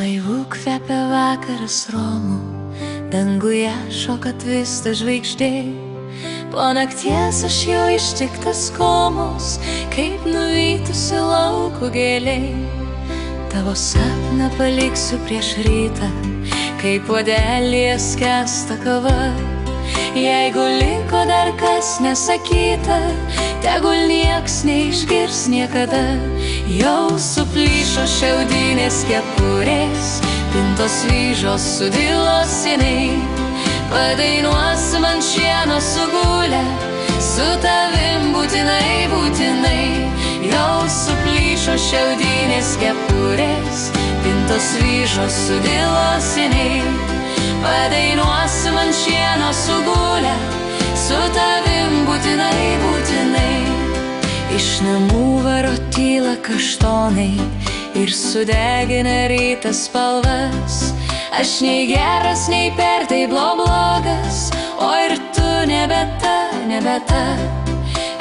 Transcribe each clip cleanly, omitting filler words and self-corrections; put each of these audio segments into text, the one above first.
Laivu kvepia vakaras Romų, danguje šoka tvista žvaigždė. Po nakties aš jau ištiktas komos, kaip nuvytusi lauko gėlė. Tavo sapną paliksiu prieš rytą, kaip puodelyje skęsta kava. Jeigu liko dar kas nesakyta, tegul nieks neišgirs niekada. Jau suplyšo šiaudinės kepurės, pintos vyžos sudilo seniai. Padainuosim ant šieno sugulę, su tavim būtinai, būtinai. Jau suplyšo šiaudinės kepurės, pintos vyžos sudilo seniai. Padainuosim ant šieno sugulę, su tavim būtinai, būtinai. Iš namų varo tyla kaštonai ir sudegina rytas spalvas. Aš nei geras, nei per tai blogas, o ir tu nebe ta, nebe ta.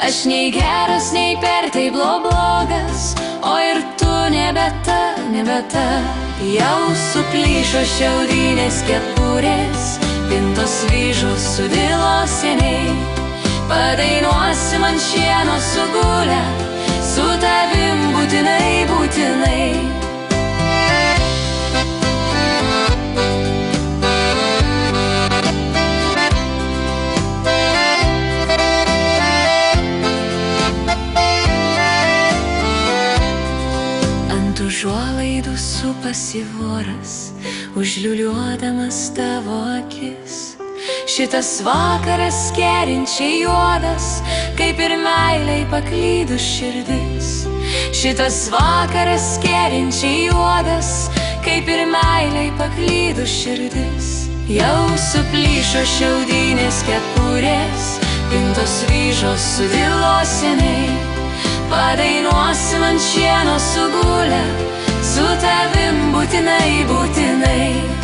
Aš nei geras, nei per tai blogas, o ir tu nebe ta, nebe ta. Jau suplyšo šiaudinės kepurės, pintos vyžos sudilo seniai. Padainuosim ant šieno sugulę, su tavim būtinai, būtinai. Užuolaidų supasi voras, užliuliuodamas tavo akis. Šitas vakaras kerinčiai juodas, kaip ir meiliai paklydus širdis. Šitas vakaras kerinčiai juodas, kaip ir meiliai paklydus širdis. Jau suplyšo šiaudinės kepurės, pintos vyžos sudilo seniai. Padainuosim ant šieno sugulę, su tavim būtinai, būtinai.